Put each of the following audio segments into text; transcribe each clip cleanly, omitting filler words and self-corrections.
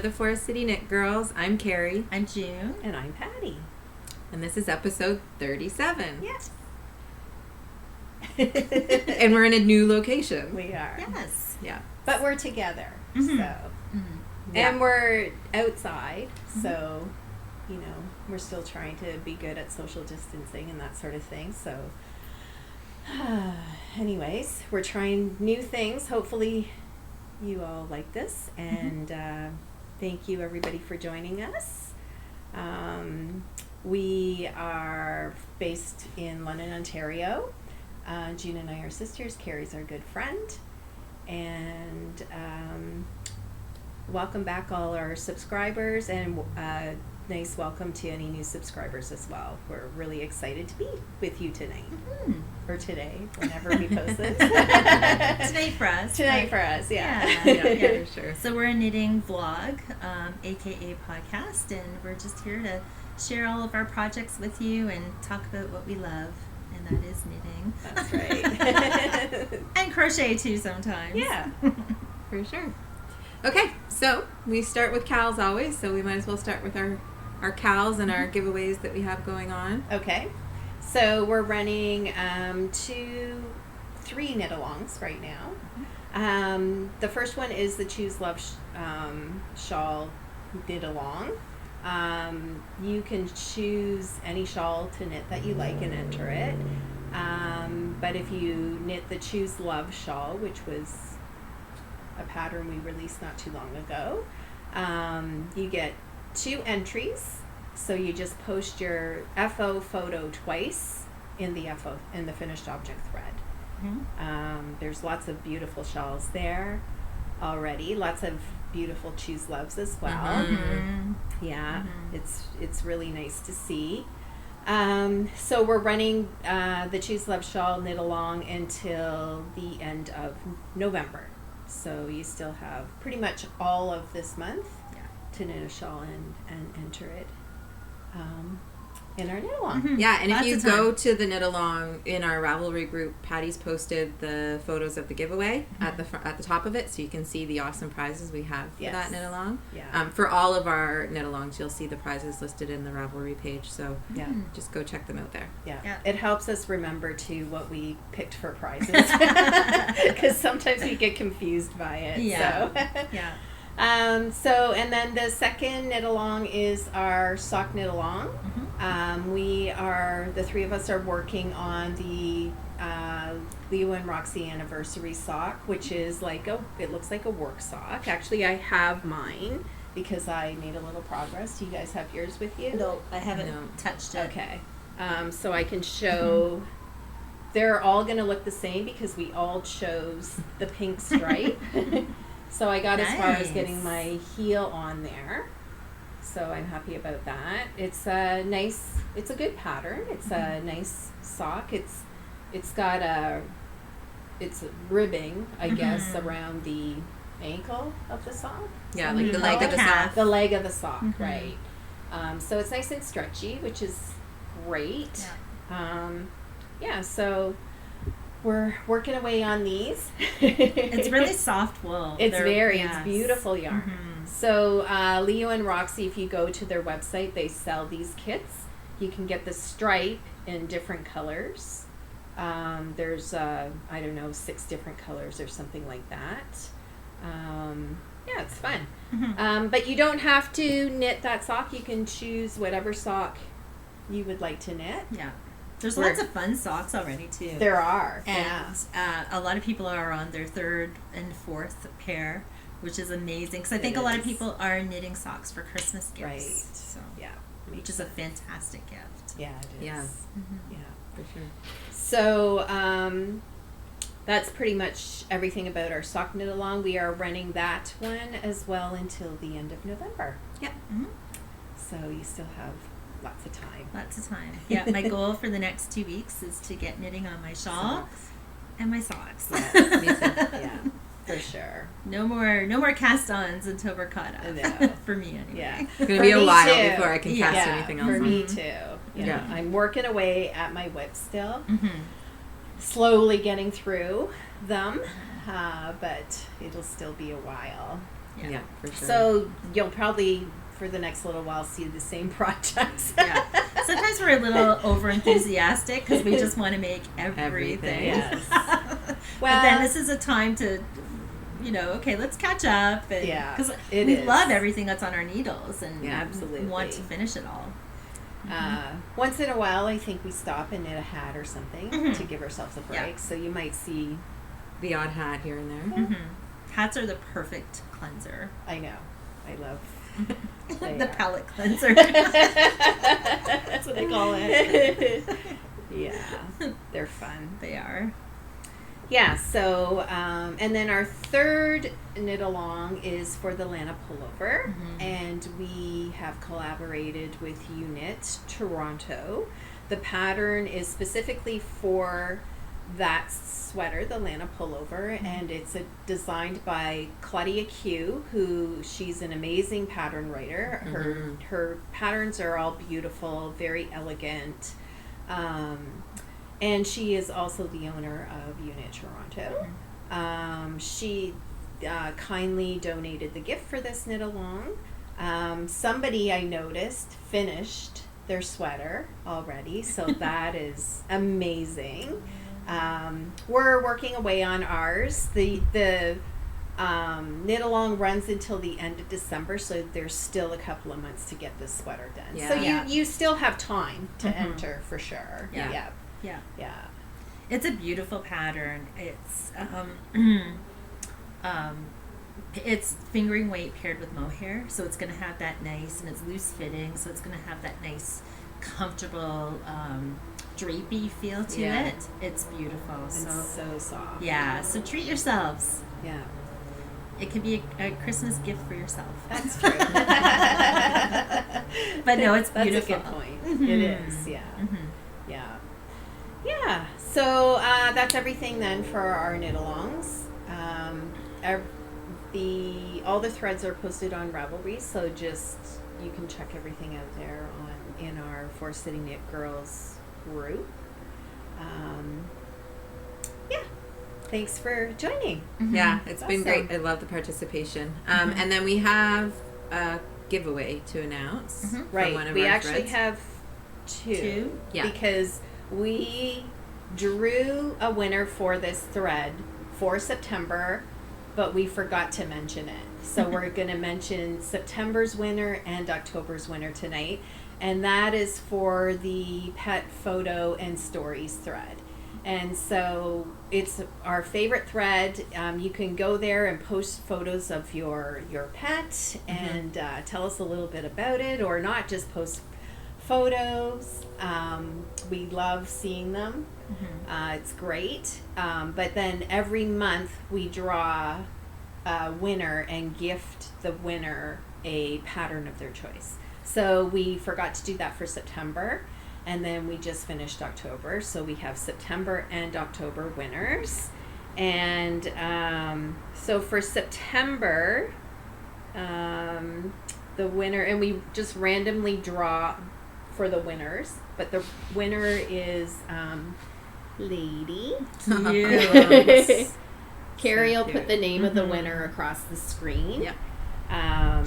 We're the Forest City Knit Girls. I'm Carrie. I'm June. And I'm Patty. And this is episode 37. Yes. And we're in a new location. We are. Yes. Yeah. But we're together. Mm-hmm. So. Mm-hmm. Yeah. And we're outside. So, you know, we're still trying to be good at social distancing and that sort of thing. So, anyways, we're trying new things. Hopefully you all like this. And thank you, everybody, for joining us. We are based in London, Ontario. June and I are sisters. Carrie's our good friend. And welcome back all our subscribers, and nice welcome to any new subscribers as well. We're really excited to be with you tonight. Mm-hmm. Or today, whenever we post this. Tonight for us. Tonight for us, yeah. Yeah, for sure. So we're a knitting vlog, aka podcast, and we're just here to share all of our projects with you and talk about what we love, and that is knitting. That's right. And crochet too sometimes. Yeah. For sure. Okay, so we start with KALs always, so we might as well start with our KALs and our giveaways that we have going on. Okay. So we're running 3 knit-alongs right now. The first one is the Choose Love Shawl knit-along. You can choose any shawl to knit that you like and enter it. But if you knit the Choose Love shawl, which was a pattern we released not too long ago, you get 2 entries. So you just post your FO photo twice in the finished object thread. Mm-hmm. There's lots of beautiful shawls there already. Lots of beautiful Choose Loves as well. Mm-hmm. Yeah, Mm-hmm. it's really nice to see. So we're running the Choose Love shawl knit along until the end of November. So you still have pretty much all of this month to knit a shawl and enter it in our knit along. Mm-hmm. Yeah, and Lots if you of time. go to the knit along in our Ravelry group, Patty's posted the photos of the giveaway at the top of it, so you can see the awesome prizes we have for that knit along. Yeah. For all of our knit alongs, you'll see the prizes listed in the Ravelry page, so Yeah. just go check them out there. Yeah. It helps us remember too what we picked for prizes, because sometimes we get confused by it. Yeah. So. Yeah. And then the second knit along is our sock knit along. The 3 of us are working on the Leo and Roxy anniversary sock, which is it looks like a work sock. Actually, I have mine because I made a little progress. Do you guys have yours with you? No, I haven't touched it. Okay. So I can show. They're all going to look the same because we all chose the pink stripe. So I got as far as getting my heel on there. So I'm happy about that. It's a good pattern. It's a nice sock. It's got it's ribbing, I guess, around the ankle of the sock. Yeah, like the leg of the sock. The leg of the sock, right. So it's nice and stretchy, which is great. Yeah. So we're working away on these. It's really soft wool. It's beautiful yarn. Mm-hmm. So Leo and Roxy, if you go to their website, they sell these kits. You can get the stripe in different colors. There's 6 different colors or something like that. It's fun. Mm-hmm. But you don't have to knit that sock. You can choose whatever sock you would like to knit. Yeah. There's lots of fun socks already too. There are. And a lot of people are on their 3rd and 4th pair, which is amazing. Because I think a lot of people are knitting socks for Christmas gifts. Right. So, Yeah. which is a fantastic gift. Yeah, it is. Yeah. Mm-hmm. Yeah, for sure. So that's pretty much everything about our sock knit along. We are running that one as well until the end of November. Yep. Mm-hmm. So you still have lots of time. Lots of time. Yeah, my goal for the next 2 weeks is to get knitting on my shawl and my socks. Yes, me too. Yeah, for sure. No more cast-ons until we're caught up. No. For me, anyway. Yeah, It's going to be a while too. before I can cast anything else for on. me too. Yeah, I'm working away at my whip still. Mm-hmm. Slowly getting through them, but it'll still be a while. Yeah, for sure. So you'll probably, for the next little while, see the same projects. Yeah. Sometimes we're a little over enthusiastic because we just want to make everything. Yes. But then this is a time to, okay, let's catch up. Because we love everything that's on our needles and absolutely want to finish it all. Once in a while, I think we stop and knit a hat or something to give ourselves a break. Yeah. So you might see the odd hat here and there. Mm-hmm. Hats are the perfect cleanser. I know. I love the palette cleanser. That's what they call it. Yeah, they're fun. They are. Yeah, so, and then our third knit along is for the Lana Pullover, and we have collaborated with EweKnit Toronto. The pattern is specifically for that sweater, the Lana Pullover, and it's designed by Claudia Q, who she's an amazing pattern writer. Her patterns are all beautiful, very elegant. And she is also the owner of EweKnit Toronto. She kindly donated the gift for this knit along. Somebody I noticed finished their sweater already, so that is amazing. We're working away on ours. The knit along runs until the end of December, so there's still a couple of months to get this sweater done. Yeah. So you still have time to enter for sure. Yeah. Yeah. It's a beautiful pattern. It's it's fingering weight paired with mohair, so it's going to have that nice, and it's loose fitting, so it's going to have that nice, comfortable, drapey feel to it. It's beautiful. So soft. Yeah. So treat yourselves. Yeah. It could be a Christmas gift for yourself. That's true. But no, it's beautiful. That's a good point. It is. Yeah. Yeah. Yeah. So that's everything then for our knit alongs. All the threads are posted on Ravelry, so just you can check everything out there in our For City Knit Girls group. Yeah. Thanks for joining. Yeah, it's been Awesome. great. I love the participation. And then we have a giveaway to announce. For Right. one of We our actually threads. have two. Yeah. Because we drew a winner for this thread for September, but we forgot to mention it. So we're going to mention September's winner and October's winner tonight. And that is for the pet photo and stories thread. And so it's our favorite thread. You can go there and post photos of your pet and tell us a little bit about it, or not just post photos. We love seeing them. It's great. But then every month we draw a winner and gift the winner a pattern of their choice. So we forgot to do that for September, and then we just finished October. So we have September and October winners. And so for September, the winner, and we just randomly draw for the winners, but the winner is Lady. Cute. Carrie will cute. put the name of the winner across the screen. Yep.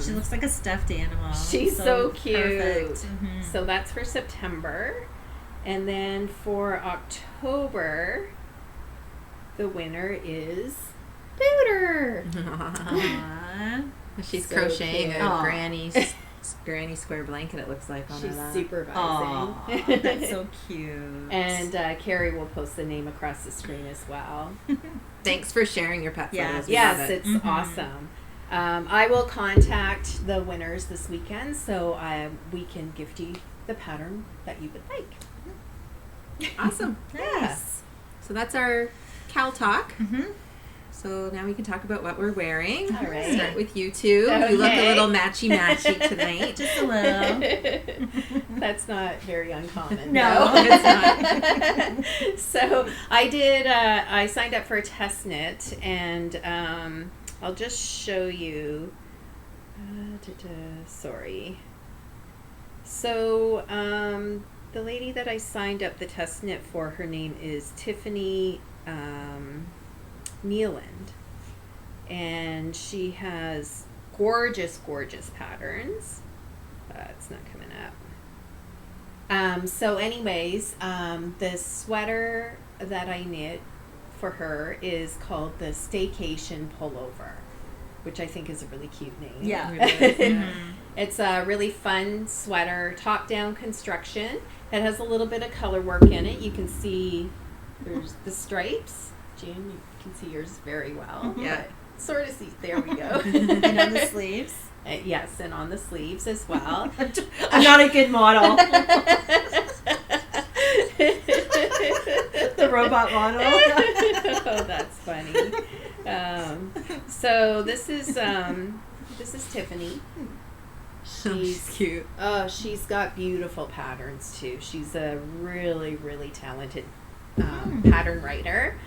She looks like a stuffed animal. She's so cute. Perfect. So that's for September. And then for October, the winner is Booter. Aww. She's So crocheting cute. a Aw. granny square blanket, it looks like, on her She's lap. supervising. Aw, that's so cute. And Carrie will post the name across the screen as well. Thanks for sharing your pet Yeah. photos. We Yes, love it. it's awesome. I will contact the winners this weekend, so we can gift you the pattern that you would like. Awesome. Nice. So that's our KAL talk. Mm-hmm. So now we can talk about what we're wearing. All right. Start with you two. You look a Okay. little matchy tonight. Just a little. That's not very uncommon. No, it's not. So I did, I signed up for a test knit, and I'll just show you. Sorry. So the lady that I signed up the test knit for, her name is Tiffany Neilan, and she has gorgeous, gorgeous patterns. It's not coming up. So anyways, the sweater that I knit for her is called the Staycation Pullover, which I think is a really cute name. Yeah. It's a really fun sweater, top-down construction. It has a little bit of color work in it. You can see there's the stripes. June, you can see yours very well. Yeah. Sort of see. There we go. And on the sleeves. Yes, and on the sleeves as well. I'm not a good model. The robot model. Oh, that's funny. So this is Tiffany. She's cute. Oh, she's got beautiful patterns too. She's a really, really talented pattern writer.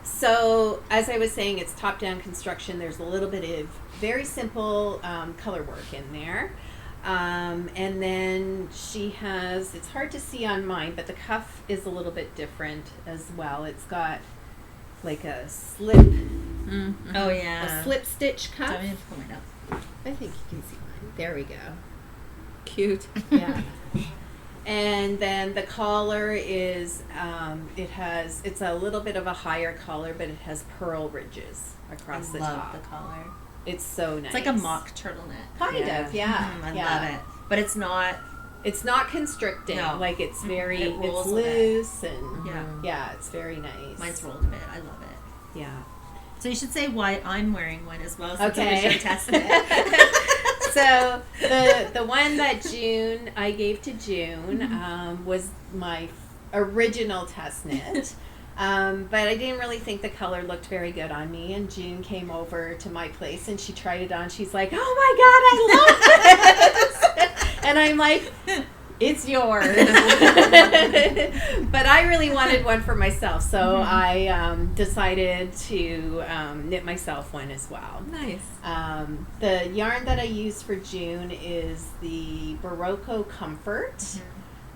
So as I was saying, it's top-down construction. There's a little bit of very simple color work in there. And then she has, it's hard to see on mine, but the cuff is a little bit different as well. It's got like a slip, Oh yeah. a slip stitch cuff. I'm gonna pull mine up. I think you can see mine. There we go. Cute. Yeah. And then the collar is, it's a little bit of a higher collar, but it has pearl ridges across the love top. the collar. It's so nice. It's like a mock turtleneck. Kind of, yeah. I yeah. love it. But it's not. It's not constricting. No. Like it's very, It rolls it's a bit. loose and Yeah. it's very nice. Mine's rolled a bit. I love it. Yeah. So you should say why I'm wearing one as well, since Okay. it was your test knit. So the one that I gave to June was my original test knit. But I didn't really think the color looked very good on me. And June came over to my place and she tried it on. She's like, "Oh my God, I love this!" And I'm like, "It's yours." But I really wanted one for myself, so I decided to knit myself one as well. Nice. The yarn that I used for June is the Barocco Comfort.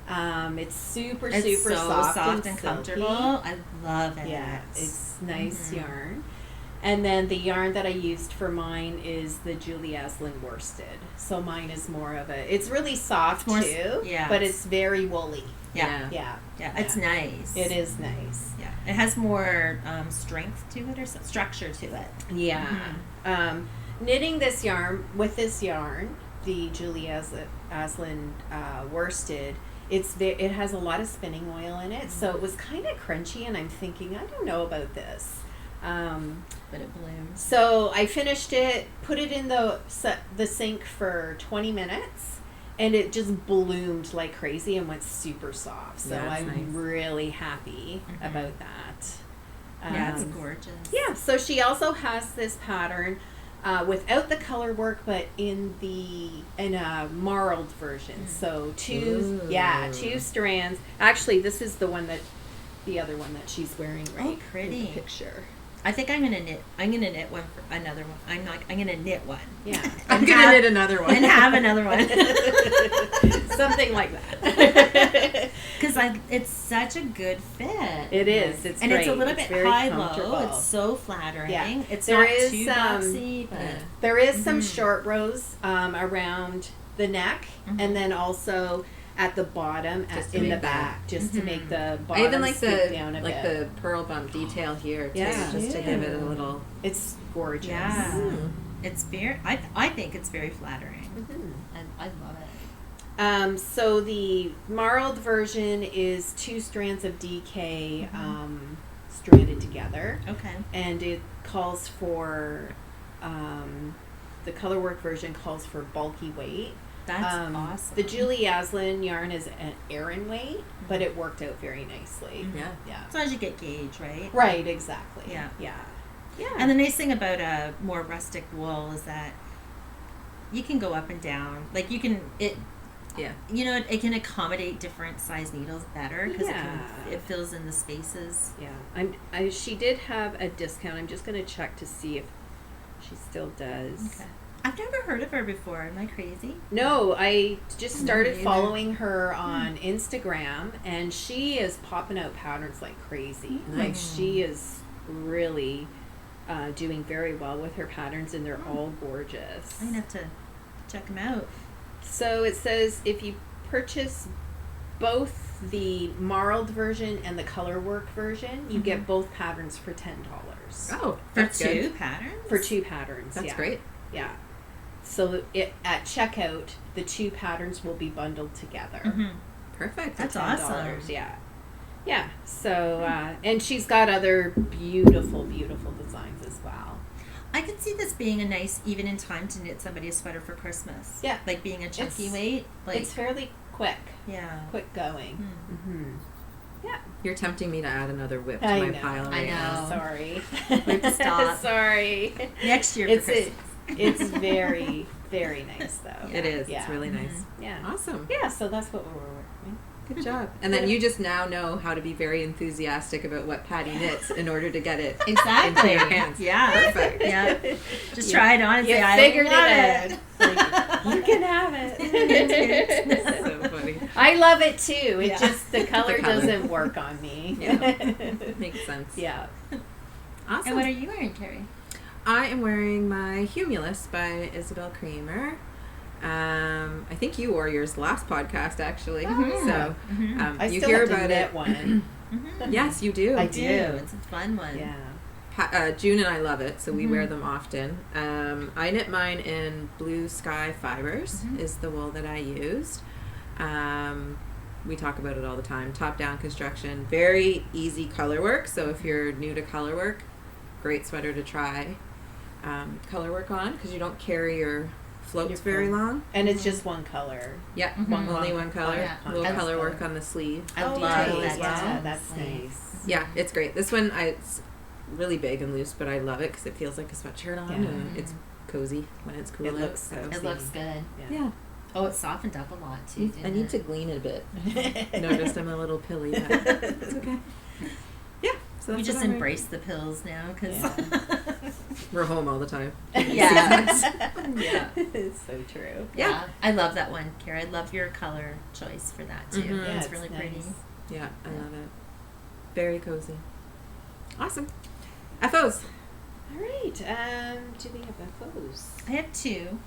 It's super It's so soft and and silky. comfortable. I love it. Yeah, it's nice yarn. And then the yarn that I used for mine is the Julie Aslin worsted. So mine is more of it's really soft too, but it's very woolly. Yeah. Yeah. It's nice. It is nice. Yeah. It has more strength to it or structure to it. Yeah. Knitting this yarn, the Julie Aslin worsted, it has a lot of spinning oil in it, so it was kind of crunchy, and I'm thinking, I don't know about this. But it blooms. So I finished it, put it in the sink for 20 minutes, and it just bloomed like crazy and went super soft. So I'm really happy about that. Yeah, it's gorgeous. Yeah, so she also has this pattern without the color work, but in a marled version. So two strands. Actually, this is the other one that she's wearing right pretty. in the picture. I think I'm gonna knit one for another one. I'm gonna knit one. Yeah. I'm gonna knit another one. And have another one. Something like that. Because it's such a good fit. It is. It's and great. It's a little bit very high-low. It's so flattering. Yeah. It's there not is too boxy, but there is some short rows around the neck, and then also at the bottom, in the back, just to make the bottom I even like down a bit. the pearl bump detail here too, just to give it a little. It's gorgeous. Yeah, it's very. I think it's very flattering, and I love it. So the marled version is 2 strands of DK stranded together. Okay. And it calls for the colorwork version calls for bulky weight. That's awesome. The Julie Aslin yarn is an Aran weight, but it worked out very nicely. Yeah. As long as you get gauge, right? Right, exactly. Yeah. Yeah. And the nice thing about a more rustic wool is that you can go up and down. Like it can accommodate different size needles better because it fills in the spaces. Yeah. She did have a discount. I'm just going to check to see if she still does. Okay. I've never heard of her before. Am I crazy? No, I just started following her on Instagram, and she is popping out patterns like crazy. Like she is really doing very well with her patterns, and they're all gorgeous. I'm gonna have to check them out. So it says if you purchase both the marled version and the color work version, you get both patterns for $10. Oh, For that's two good. patterns? For 2 patterns. That's yeah. great. Yeah. So at checkout, the 2 patterns will be bundled together. Mm-hmm. Perfect. That's $10. awesome. Yeah. Yeah. So, and she's got other beautiful, beautiful designs as well. I could see this being a nice, even in time to knit somebody a sweater for Christmas. Yeah. Like being a chunky It's- weight. Like, It's fairly quick going. Hmm. Yeah. You're tempting me to add another whip to I my know. pile right I now. know. Sorry. We have to stop. Sorry. Next year for It's Christmas. it's very, very nice though. It is. Yeah. It's really nice. Yeah. Awesome. Yeah, so that's what we're working. Good job. And then you just now know how to be very enthusiastic about what Patty knits in order to get it Exactly. into your hands. Yeah. Perfect. Yeah. Just try it on and You say, I figured love it it. out. You can have it. So funny. I love it too. It Yeah. just the color color. doesn't work on me. Yeah. Makes sense. Yeah. Awesome. And what are you wearing, Carrie? I am wearing my Humulus by Isabell Kraemer. I think you wore yours last podcast, actually. Oh. So I you still hear have to about knit it. one. Yes, you do. I Do. do. It's a fun one. Yeah. June and I love it, so we wear them often. I knit mine in Blue Sky Fibers, is the wool that I used. We talk about it all the time. Top-down construction, very easy color work. So if you're new to color work, great sweater to try color work on because you don't carry your floats very long. And it's just one color. Yeah, only one color. Yeah. A little I color love work that. on the sleeve. I love nice. that. Yeah, too. that's Like, nice. Yeah, it's great. This one, it's really big and loose, but I love it because it feels like a sweatshirt on, Yeah. and it's cozy when it's cool It out. looks So It looks good. yeah, Oh, it softened up a lot too. I need to glean it a bit. Noticed I'm a little pilly, but it's okay. Yeah, so that's We just what I'm embrace the pills now because wearing. We're home all the time. Yeah. Yeah. It's so true. Yeah, I love that one, Kara. I love your color choice for that too. Mhm. Yeah, it's it's really nice. pretty. Yeah, I love it. Very cozy. Awesome. FOs. All right. Do we have FOs? I have 2,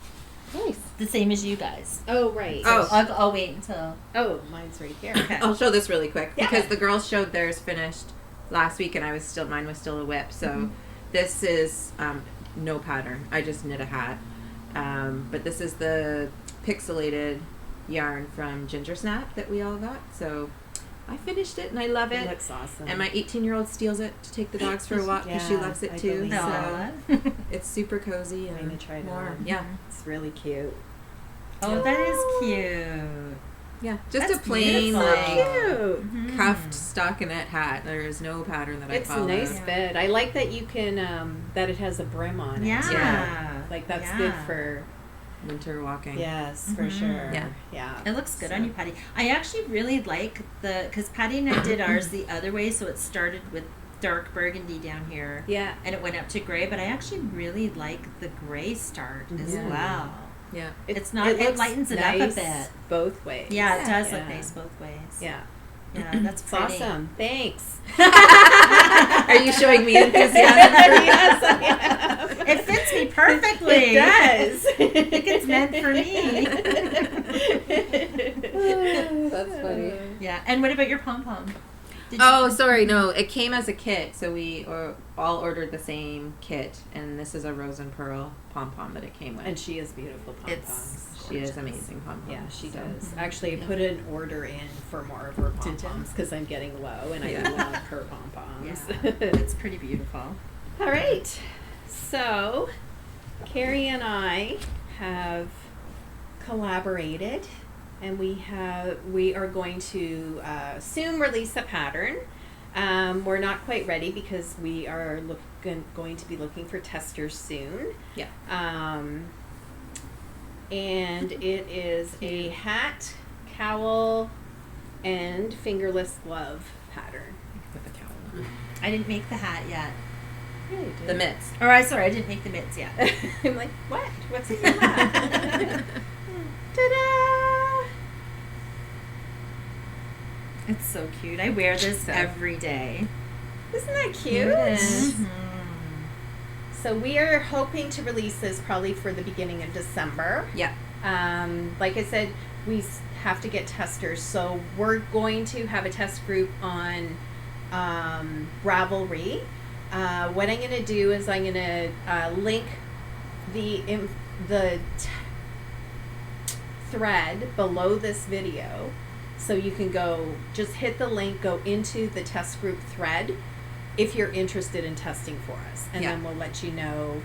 Nice. the same as you guys. Oh, right. Oh. I'll wait until. Oh, mine's right here. Okay. I'll show this really quick Yeah. because the girls showed theirs finished last week, and mine was still a whip. So this is no pattern. I just knit a hat. But this is the pixelated yarn from Ginger Snap that we all got. So I finished it and I love It it. looks awesome. And my 18-year-old steals it to take the dogs for a walk because she Yeah, loves it I too. believe So Aw. it's super cozy I'm and gonna try it warm. on. Yeah, It's really cute. Oh, that is cute. yeah. Just That's a plain beautiful. like Cute. Mhm. cuffed stockinette hat. There is no pattern that It's I a followed. nice fit. I like that you can that it has a brim on it. Yeah. Yeah. Like that's Yeah. good for Winter walking. yes, for Mhm. sure. Yeah. Yeah. It looks good So- on you, Patty. I actually really like because Patty and I did ours the other way, so it started with dark burgundy down here, Yeah. and it went up to gray. But I actually really like the gray start as Yeah. well. Yeah. It's not. It looks lightens it up a nice bit. both ways. Yeah, it does look Yeah. nice both ways. Yeah. Yeah, that's It's pretty. awesome. Thanks. Are you showing me enthusiasm? Yes, I am. It fits me perfectly. It does. I think it's meant for me. That's funny. Yeah, and what about your pom pom? Oh, sorry. No, it came as a kit, so we all ordered the same kit, and this is a rose and pearl pom pom that it came with. And she has beautiful pom It's poms. she is amazing pom pom. Yeah, she so. does. Actually, I put an order in for more of her pom Did ya? poms because I'm getting low and Yeah. I love her pom poms. Yeah, it's pretty beautiful. All right. So, Carrie and I have collaborated, and we are going to soon release a pattern. We're not quite ready because we are going to be looking for testers soon. Yeah. And it is a hat, cowl, and fingerless glove pattern. Put the cowl on. I didn't make the hat yet. Yeah, you did. The mitts. Or I didn't make the mitts yet. I'm like, what? What's in your hat? Ta-da! It's so cute. I wear this So- every day. Isn't that cute? It is. Mhm. So we are hoping to release this probably for the beginning of December. Yeah. Like I said, we have to get testers, so we're going to have a test group on Ravelry. What I'm going to do is I'm going to link the thread below this video, so you can go, just hit the link, go into the test group thread if you're interested in testing for us, and then we'll let you know,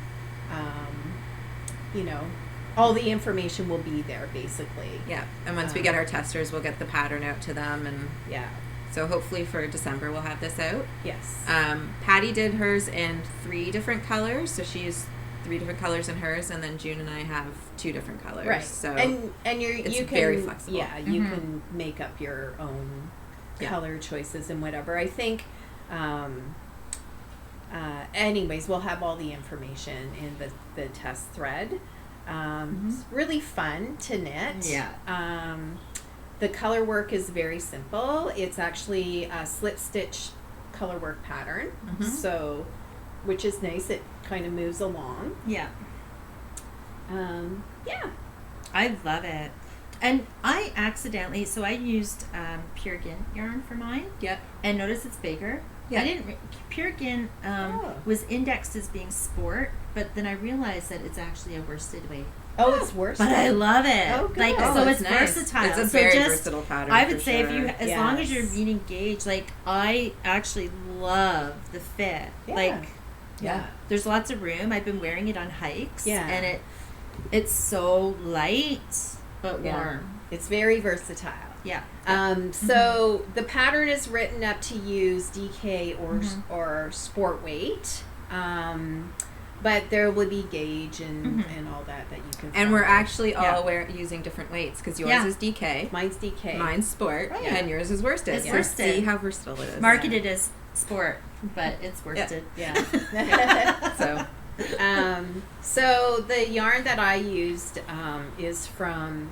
all the information will be there basically. Yeah, and once we get our testers, we'll get the pattern out to them, and so hopefully for December we'll have this out. Yes. Patty did hers in 3 different colors, so she used 3 different colors in hers, and then June and I have 2 different colors. Right. So and you can very flexible. Yeah, you can make up your own color choices and whatever. I think. Anyways, we'll have all the information in the test thread. It's really fun to knit. Yeah. The color work is very simple. It's actually a slip stitch color work pattern. So, which is nice. It kind of moves along. Yeah. Yeah. I love it. And I accidentally, so I used Pure Gin yarn for mine. Yep. And notice it's bigger. Yeah. I didn't. Pure Gin was indexed as being sport, but then I realized that it's actually a worsted weight. Oh, it's worsted. But I love it. Oh, good. Like, Oh, so that's it's nice. versatile. It's a so very just, versatile pattern. I would for say sure. if you, as long as you're being engaged, like I actually love the fit. Yeah. Like, Yeah. there's lots of room. I've been wearing it on hikes. Yeah. And it's so light but warm. It's very versatile. Yeah. So the pattern is written up to use DK or sport weight. But there will be gauge and all that you can And we're follow. actually all using different weights, because yours is DK, Mine's DK. mine's sport, and yours is worsted. It's So worsted. See how versatile it is. Marketed as sport, but it's worsted. Yeah. So So the yarn that I used is from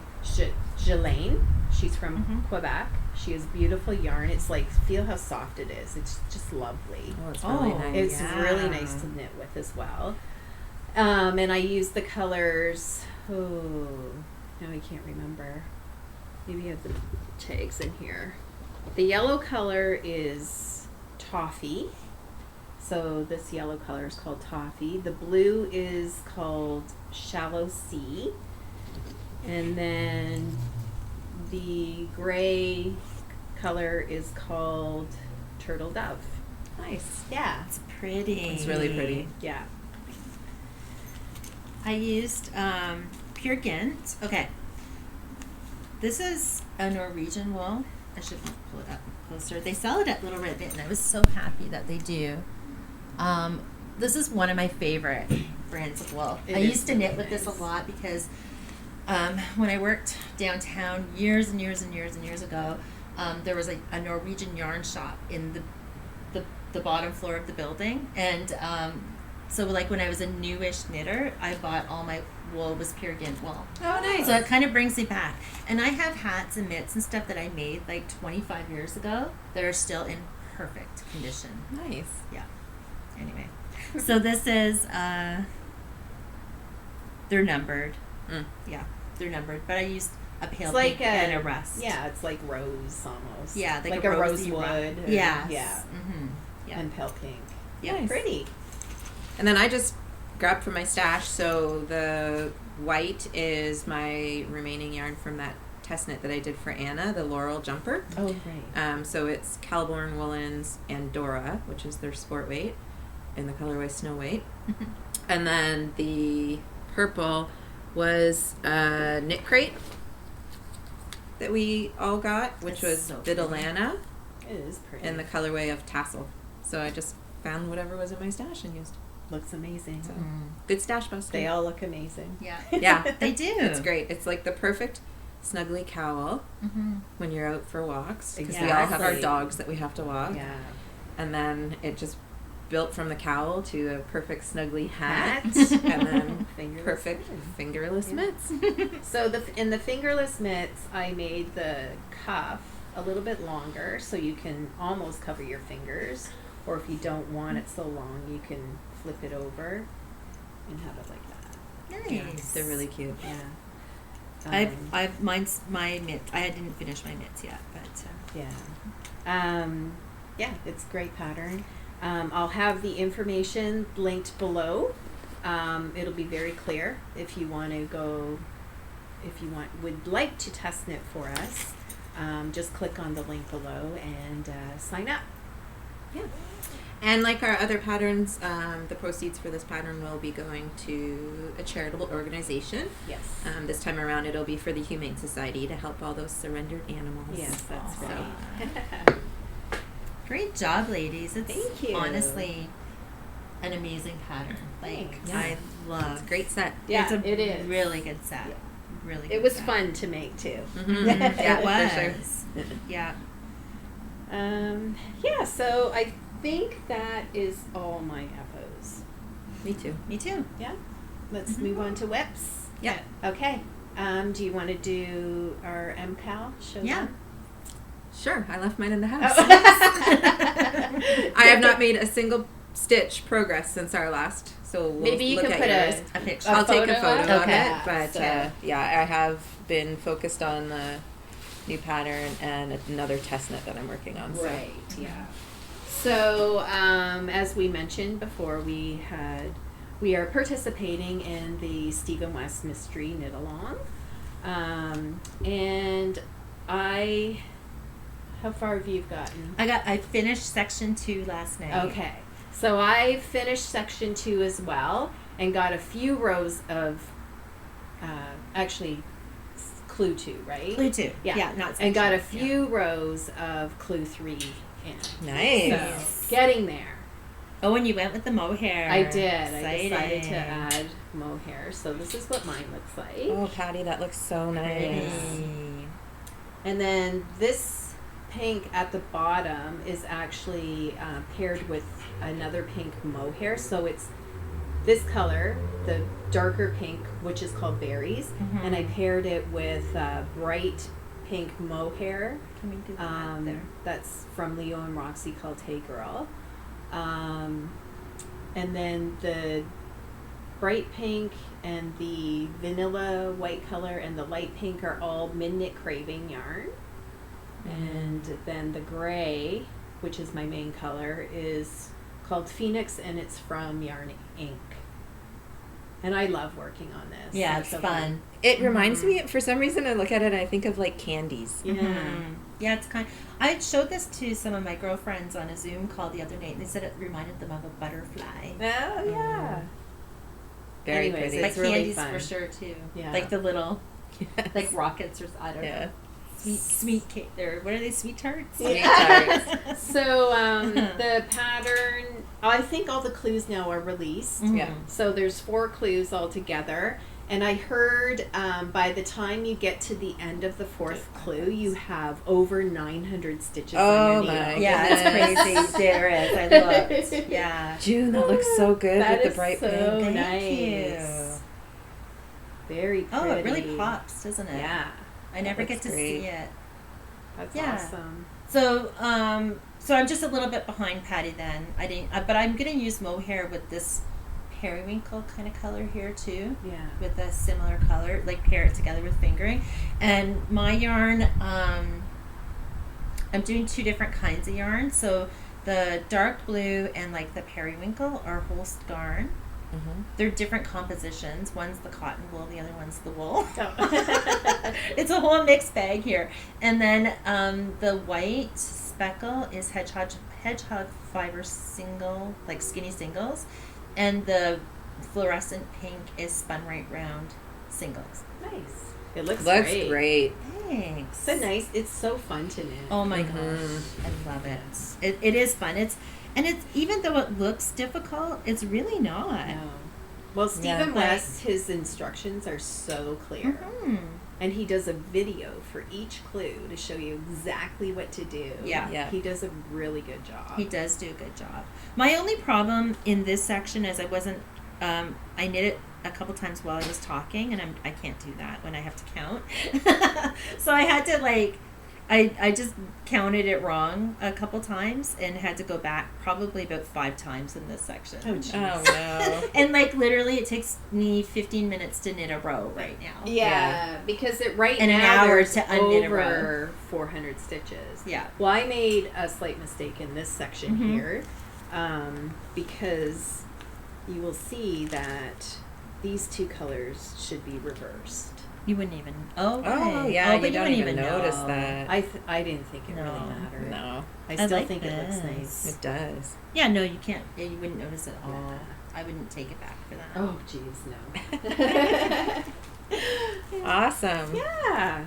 Jelaine. She's from Quebec. She has beautiful yarn. It's like, feel how soft it is. It's just lovely. oh, it's really nice. It's really nice to knit with as well. And I used the colors. Oh, now I can't remember. Maybe I have the tags in here. The yellow color is Toffee. So this yellow color is called Toffee. The blue is called Shallow Sea. And then the gray color is called Turtle Dove. Nice. Yeah. It's pretty. It's really pretty. Yeah. I used Pure Gint. Okay. This is a Norwegian wool. I should pull it up closer. They sell it at Little Red Mitten. I was so happy that they do. This is one of my favorite brands of wool. I used to knit with this a lot because when I worked downtown years and years and years and years ago, there was a Norwegian yarn shop in the bottom floor of the building, and so like when I was a newish knitter, I bought all my wool was Pure Gint wool. Oh, nice. So it kind of brings me back. And I have hats and mitts and stuff that I made like 25 years ago that are still in perfect condition. Nice. Yeah. Anyway, so this is they're numbered. Yeah, they're numbered. But I used a pale It's pink and a rust. Yeah, it's like rose almost. Yeah, like a a rosy rosewood. Yeah. Yeah. Yeah. And pale pink. Yeah. Nice. Pretty. And then I just grabbed from my stash. So the white is my remaining yarn from that test knit that I did for Anna, the Laurel Jumper. Oh, right. So it's Calborn Woolens and Dora, which is their sport weight, in the colorway Snow White. And then the purple was Knit Crate that we all got, which was so Vidalana It is pretty. in the colorway of Tassel. So I just found whatever was in my stash and used. Looks amazing. So good stash buster. They all look amazing. Yeah. Yeah. They do. It's great. It's like the perfect snuggly cowl when you're out for walks, because we all have our Exactly. dogs that we have to walk. Yeah. And then it just built from the cowl to a perfect snuggly hat, Hat. and then Fingerless perfect fingerless Yeah. mitts. So in the fingerless mitts, I made the cuff a little bit longer so you can almost cover your fingers, or if you don't want it so long, you can flip it over and have it like that. Nice. They're really cute. Yeah. I've mine's my mitt. I didn't finish my mitts yet, but Yeah. Yeah, it's a great pattern. I'll have the information linked below. It'll be very clear if you want to go, would like to test knit for us. Just click on the link below and sign up. Yeah. And like our other patterns, the proceeds for this pattern will be going to a charitable organization. Yes. This time around, it'll be for the Humane Society to help all those surrendered animals. Yes, that's So- right. great job, ladies. It's Thank you. honestly an amazing pattern. Like Thanks. I love. It's a great set. Yeah, it's a it is. really good set. Yeah. Really. It good was set. fun to make too. Mm-hmm. Yeah, it for was. Yeah. Yeah, so I think that is all my FOs. Me too. Me too. Yeah. Let's Mhm. move on to WIPs. Yeah. Okay. Do you want to do our MKAL show? Yeah. them? Sure. I left mine in the house. Oh. I have not made a single stitch progress since our last. So we'll Maybe you look can at put yours. A picture. A I'll take a photo photo of of it? it, but So- yeah, I have been focused on the new pattern and another test knit that I'm working on. So. Right, yeah. So, as we mentioned before, we are participating in the Stephen West Mystery Knit Along. And how far have you gotten? I finished section 2 last night. Okay. So I finished section 2 as well and got a few rows of, actually, clue 2, right? Clue 2. Yeah. Not And got a section, few rows of clue 3 in. Nice. So, getting there. Oh, and you went with the mohair. I did. Exciting. I decided to add mohair. So this is what mine looks like. Oh, Patty, that looks so nice. Pretty. And then this pink at the bottom is actually paired with another pink mohair. So it's this color, the darker pink, which is called berries. Mhm. And I paired it with bright pink mohair. Can we do that there? That's from Leo and Roxy called Hey Girl. And then the bright pink and the vanilla white color and the light pink are all Midnight Craving yarn. And then the gray, which is my main color, is called Phoenix and it's from Yarn Ink. And I love working on this. Yeah, it's so fun. It reminds Mhm. me, for some reason, I look at it and I think of like candies. Yeah. Mhm. Yeah, it's kind. I showed this to some of my girlfriends on a Zoom call the other night, and they said it reminded them of a butterfly. Oh, yeah. Very Anyways, pretty. it's Like really candies fun. for sure too. Yeah. Like the little, Yes. like rockets or I don't Yeah. know. Sweet cake. Or what are they? Sweet tarts. Yeah. So the pattern, I think all the clues now are released. Mhm. Yeah. So there's 4 clues altogether. And I heard by the time you get to the end of the 4th clue, you have over 900 stitches Oh on your my needle. Yeah, it's Goodness. crazy. There is. I looked. Yeah. June, that looks so good That with is the bright so pink. Thank nice. Very pretty. Oh, it really pops, doesn't it? Yeah, I never get looks to great. see it. that's Yeah. awesome. So, so I'm just a little bit behind Patty then. I didn't, but I'm gonna use mohair with this periwinkle kind of color here too, Yeah. with a similar color, like pair it together with fingering. And my yarn, I'm doing 2 different kinds of yarn. So the dark blue and like the periwinkle are Holst yarn. Mm-hmm. They're different compositions. One's the cotton wool, the other one's the wool. Oh. It's a whole mixed bag here. And then the white speckle is hedgehog fiber single, like skinny singles, and the fluorescent pink is spun right round singles. Nice. It looks Great. Thanks. So nice. It's so fun to knit. Oh my Mhm. gosh, I love it. It is fun. It's even though it looks difficult, it's really not. No. Well, Stephen Yeah. West, his instructions are so clear. Mhm. And he does a video for each clue to show you exactly what to do. Yeah. Yeah. He does a really good job. He does do a good job. My only problem in this section is I wasn't. I knit it a couple times while I was talking, and I can't do that when I have to count. So I had to I just counted it wrong a couple times and had to go back probably about 5 times in this section. Oh, geez. Oh no. And like literally it takes me 15 minutes to knit a row right now. Yeah, because right And now an hour there's to unknit a row. over 400 stitches. Yeah. Well, I made a slight mistake in this section Mhm. here, because you will see that these 2 colors should be reversed. You wouldn't even. Oh, okay. Oh yeah, but you don't wouldn't even notice know. that. I didn't think it No. really mattered. No, I I still like think it looks this. nice. it does. Yeah, no, you can't. Yeah, you wouldn't notice at all. Yeah. I wouldn't take it back for that. Oh, geez, no. Awesome. Yeah.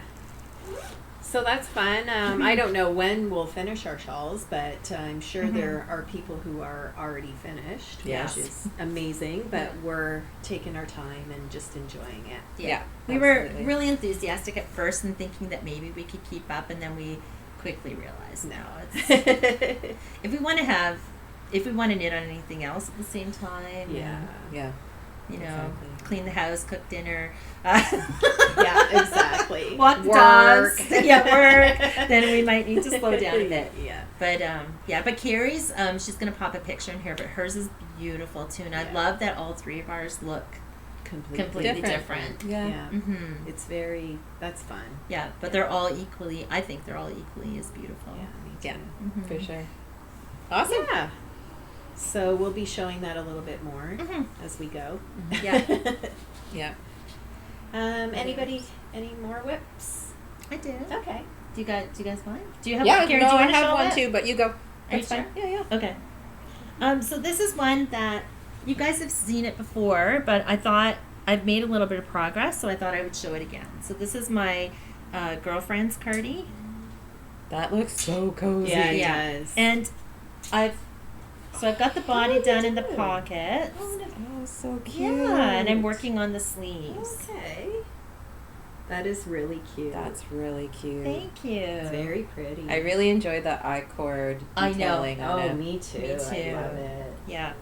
So that's fun. I don't know when we'll finish our shawls, but I'm sure there are people who are already finished, Yes. which is amazing. But we're taking our time and just enjoying it. Yeah, We were absolutely. really enthusiastic at first and thinking that maybe we could keep up, and then we quickly realized no. It's, if we want to knit on anything else at the same time, Yeah. Yeah. you know, Exactly. clean the house, cook dinner, Yeah, exactly. walk the Work. dogs, work. Then we might need to slow down a bit. Yeah. But but Carrie's, she's gonna pop a picture in here, but hers is beautiful too, and I Yeah. love that all 3 of ours look completely different. Yeah. Yeah. Mm-hmm. It's that's fun. Yeah, but they're all equally. I think they're all equally as beautiful. Yeah, me too. Yeah. Mhm. For sure. Awesome. Yeah. So we'll be showing that a little bit more Mhm. as we go. Yeah. Yeah. Anybody? Any more whips? I did. Okay. Do you guys want? Do you have? Yeah. Carrie, No, do you I want to have show one it? too, but you go. Are That's you fine. sure? Yeah. Yeah. Okay. So this is one that you guys have seen it before, but I thought I've made a little bit of progress, so I thought I would show it again. So this is my girlfriend's cardi, That looks so cozy. Yeah, it Yeah. does. and I've got the body done in the cute. pockets. Oh, so cute. Yeah, and I'm working on the sleeves. Okay. That is really cute. That's really cute. Thank you. It's very pretty. I really enjoy the I-cord I know. detailing on Oh, it. me too. Me too. I love it. Yeah.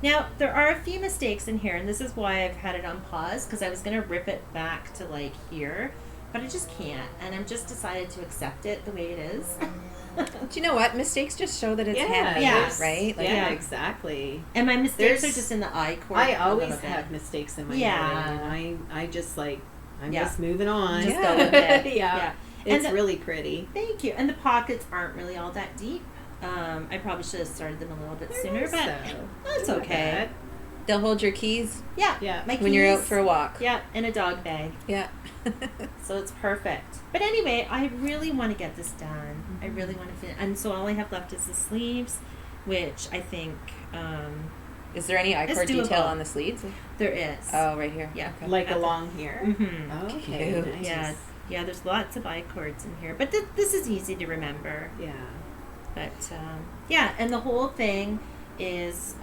Now, there are a few mistakes in here, and this is why I've had it on pause, because I was going to rip it back to, like, here, but I just can't, and I've just decided to accept it the way it is. Do you know what? Mistakes just show that it's handmade, yes. right? Like, Yeah, Yeah. exactly. And my mistakes There's- are just in the eye cord. I a always little bit. have mistakes in my Yeah. knitting, and I just like I'm Yeah. just moving on. Just Yeah. go with it. Yeah. And It's the- really pretty. Thank you. And the pockets aren't really all that deep. I probably should have started them a little bit sooner, but that's Not okay. bad. They'll hold your keys Yeah. Yeah. My when you're out keys- for a walk. Yeah, in a dog bag. Yeah. So it's perfect. But anyway, I really want to get this done. I really want to finish. And so all I have left is the sleeves, which I think Is there any I-cord doable. detail on the sleeves? there is. Oh, right here. Yeah. Okay. Like At the- along here. Mm-hmm. Okay. Cute. Nice. Yeah. Yeah, there's lots of eye cords in here. But this is easy to remember. Yeah. But yeah, and the whole thing is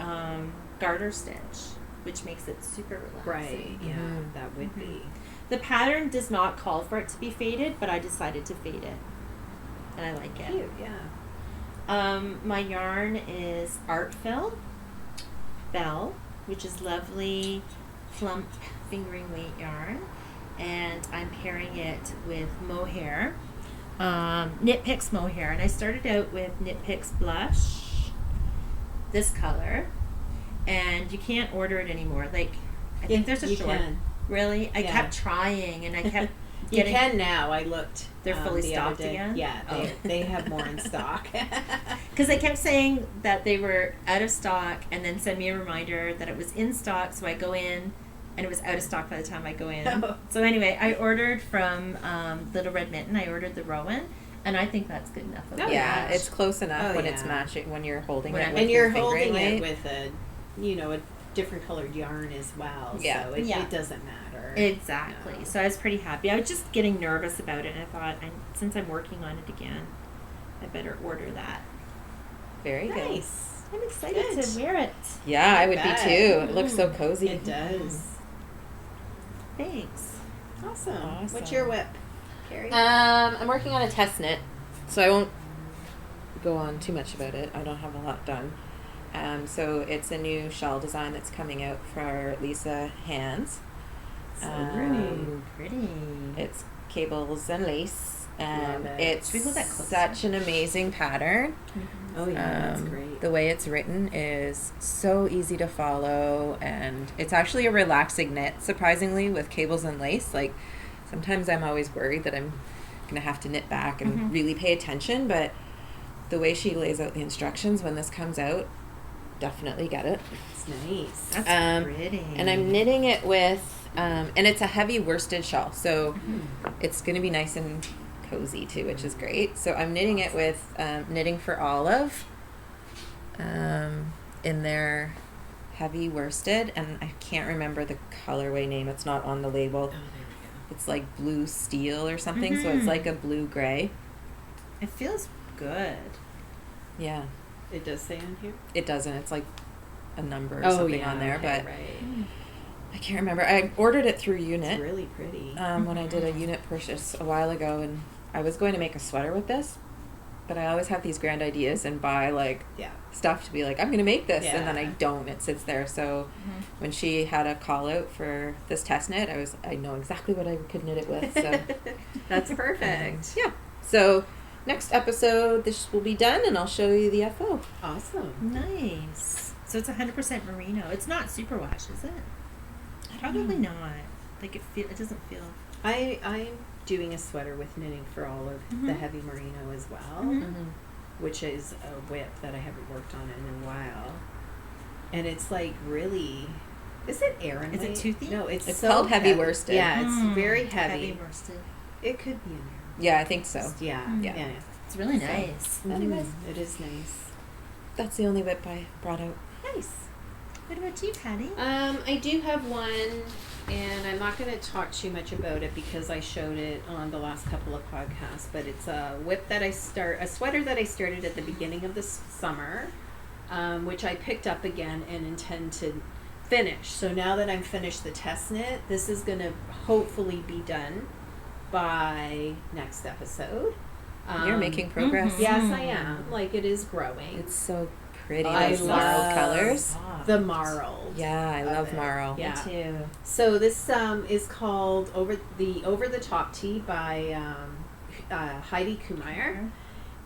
garter stitch, which makes it super relaxing. Right. Yeah. Mhm. That would be. The pattern does not call for it to be faded, but I decided to fade it. And I like it. Cute. Yeah. My yarn is Artfill Bell, which is lovely, plump fingering weight yarn. And I'm pairing it with mohair, Knit Picks mohair. And I started out with Knit Picks Blush, this color. And you can't order it anymore. Like, I think there's a you short. can. Really? I Yeah. kept trying, and I kept You getting... can now. I looked. They're fully the other stocked day. again? Yeah. Oh. They have more in stock. Because they kept saying that they were out of stock, and then send me a reminder that it was in stock, so I go in, and it was out of stock by the time I go in. Oh. So anyway, I ordered from Little Red Mitten. I ordered the Rowan, and I think that's good enough. Of Oh, a Yeah, match. it's close enough Oh, when it's yeah. matching, when you're holding When it I'm- with And your you're fingering holding it weight. with a different colored yarn as well. Yeah. So it, Yeah. it doesn't matter. Exactly. No. So I was pretty happy. I was just getting nervous about it, and I thought, since I'm working on it again, I better order that. Very good. Nice. I'm excited Good. to wear it. Yeah, I would bet. be too. It looks so Mm. cozy. It does. Thanks. Awesome. What's Awesome. your whip, Carrie? I'm working on a test knit, so I won't go on too much about it. I don't have a lot done. So it's a new shawl design that's coming out for Lisa Hands. So Um, pretty. Pretty. It's cables and lace, and Love it. it's Should we hold that closer? such an amazing pattern. Oh yeah, that's great. The way it's written is so easy to follow, and it's actually a relaxing knit, surprisingly, with cables and lace. Like, sometimes I'm always worried that I'm going to have to knit back and really pay attention, but the way she lays out the instructions when this comes out, definitely get it. It's nice. That's pretty. And I'm knitting it with, and it's a heavy worsted shawl, so it's going to be nice and cozy too, which is great. So I'm knitting it with Knitting for Olive in their heavy worsted, and I can't remember the colorway name. It's not on the label. Oh, there we It's like blue steel or something, so it's like a blue gray. It feels good. Yeah, go. It does say on here. it doesn't. It's like a number or something on there, okay, but right. I can't remember. I ordered it through It's Unit really pretty. when I did a Unit purchase a while ago, and I was going to make a sweater with this, but I always have these grand ideas and buy like Yeah. stuff to be like, I'm going to make this, and then I Yeah. don't. It sits there. So when she had a call out for this test knit, I know exactly what I could knit it with. So That's perfect. yeah. So next episode, this will be done, and I'll show you the FO. Awesome. Nice. So it's 100% merino. It's not superwash, is it? Probably not. Like it doesn't feel. I'm doing a sweater with Knitting for Olive, the heavy merino as well, which is a whip that I haven't worked on in a while. And it's like really, is it Aran? Is it toothy? No, it's It's so called heavy worsted. Yeah, it's very heavy. Heavy worsted. It could be in Yeah, I think so. there. Yeah, Mm. yeah. It's really nice. Anyways. It is nice. That's the only whip I brought out. Nice. What about you, Patty? I do have one, and I'm not going to talk too much about it because I showed it on the last couple of podcasts. But it's a whip that a sweater that I started at the beginning of this summer, which I picked up again and intend to finish. So now that I'm finished the test knit, this is going to hopefully be done by next episode. You're making progress. Yes, I am. Like, it is growing. It's so pretty. I Those marled love colors. The marl. Yeah, I love it. marl. Yeah. Me too. So this is called Over the Top Tee by Heidi Kirrmaier,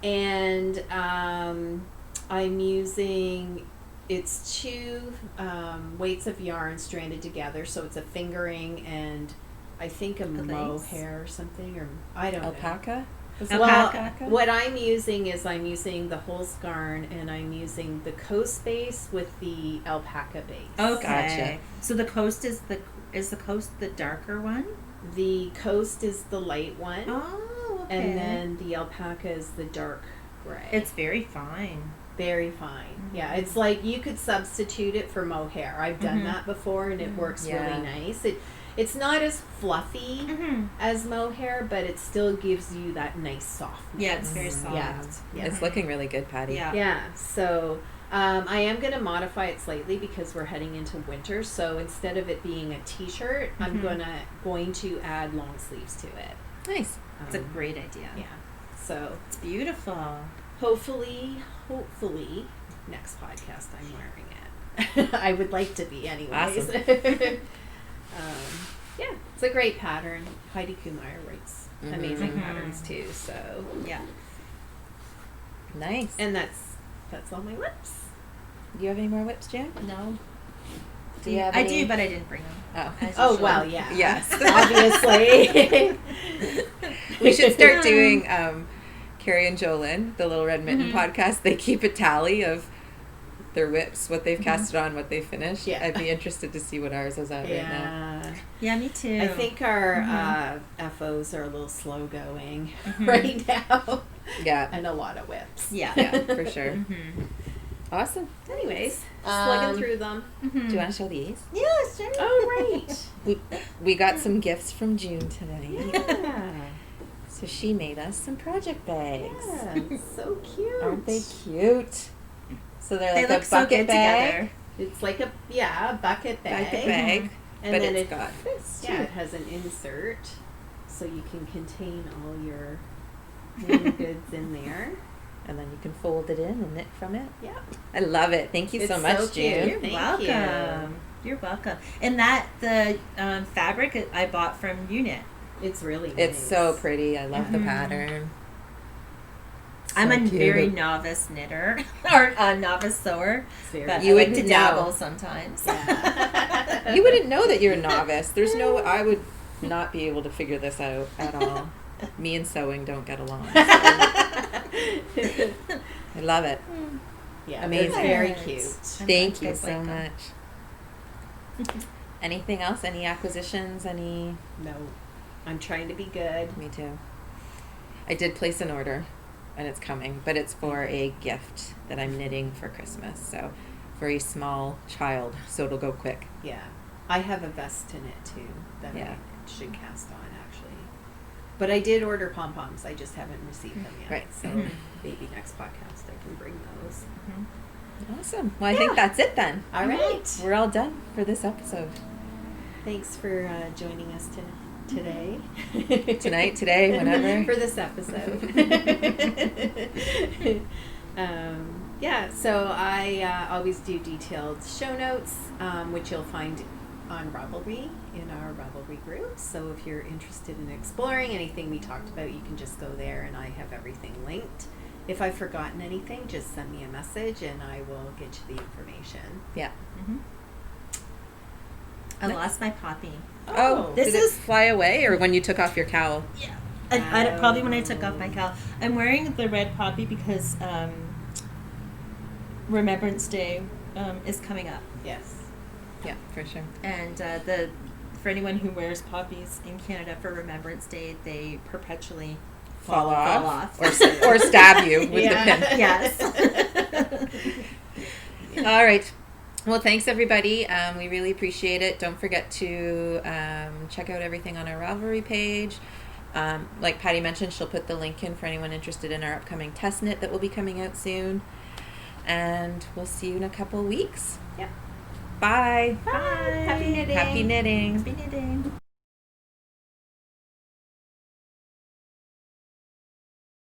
and I'm using it's two weights of yarn stranded together, so it's a fingering and I think a mohair or something, or I don't know. Alpaca? Well, Alpaca? what I'm using is I'm using the Holz garn, and I'm using the coast base with the alpaca base. Okay. Gotcha. So the coast is the coast the darker one? The coast is the light one, Oh, okay. and then the alpaca is the dark gray. It's very fine. very fine. Yeah, it's like you could substitute it for mohair. I've done that before, and it works really nice. It's not as fluffy as mohair, but it still gives you that nice softness. Yeah, it's very soft. Yeah. It's looking really good, Patty. Yeah. Yeah, so I am going to modify it slightly because we're heading into winter. So instead of it being a t-shirt, I'm going to add long sleeves to it. Nice. It's a great idea. Yeah. So It's beautiful. hopefully, next podcast I'm wearing it. I would like to be anyways. Awesome. Yeah, it's a great pattern. Heidi Kirrmaier writes amazing patterns too. So Yeah. Nice. and that's all my whips. Do you have any more whips, Jan? No. Do you have I any? do, but I didn't bring them. Oh. As Oh usual. well, yeah. Yes. Obviously. We should start doing Carrie and Jolyn, the Little Red Mitten podcast. They keep a tally of their whips, what they've casted on, what they finished. Yeah. I'd be interested to see what ours is at right now. Yeah. Yeah, me too. I think our FOs are a little slow going right now. Yeah. And a lot of whips. Yeah. Yeah, for sure. Awesome. Anyways, slugging through them. Do you want to show these? Yeah, sure. Oh, right. We got some gifts from June today. Yeah. So she made us some project bags. Yeah, so cute. Aren't they cute? So they're They like look a so bucket good bag. together. It's like a bucket bag. Bucket bag. And but then it's got this too. Yeah, it has an insert, so you can contain all your knitting goods in there. And then you can fold it in and knit from it. Yeah. I love it. Thank you so It's much, so cute. June. You're Thank welcome. you. You're welcome. And that the fabric I bought from EweKnit. It's really It's nice. so pretty. I love the Mhm. pattern. I'm So a cute. very novice knitter or a novice sewer, It's very but You I like wouldn't to dabble know. sometimes. Yeah. You wouldn't know that you're a novice. There's no. I would not be able to figure this out at all. Me and sewing don't get along. So I love it. Yeah, Amazing. it's very Good. cute. Thank you guys so like them. much. Anything else? Any acquisitions? Any? No, I'm trying to be good. Me too. I did place an order, and it's coming, but it's for a gift that I'm knitting for Christmas. So, for a small child, so it'll go quick. Yeah, I have a vest to knit too that Yeah. I should cast on actually. But I did order pom poms. I just haven't received them yet. Right. So Mhm. maybe next podcast I can bring those. Mhm. Awesome. Well, I think that's it then. All right. We're all done for this episode. Thanks for joining us today. Tonight, today, whenever. For this episode. Yeah, so I always do detailed show notes, which you'll find on Ravelry in our Ravelry group. So if you're interested in exploring anything we talked about, you can just go there and I have everything linked. If I've forgotten anything, just send me a message and I will get you the information. Yeah. Mhm. I lost my poppy. Oh, This did is- it fly away, or when you took off your cowl? Yeah. I probably when I took off my cowl. I'm wearing the red poppy because Remembrance Day is coming up, Yes. Yeah, for sure. and for anyone who wears poppies in Canada for Remembrance Day, they perpetually Fall off. off. Or stab you with Yeah. the pin. Yes. All right. Well, thanks everybody. We really appreciate it. Don't forget to check out everything on our Ravelry page. Like Patty mentioned, she'll put the link in for anyone interested in our upcoming test knit that will be coming out soon. And we'll see you in a couple weeks. Yeah. Bye. Bye. Happy knitting. Happy knitting. Happy knitting.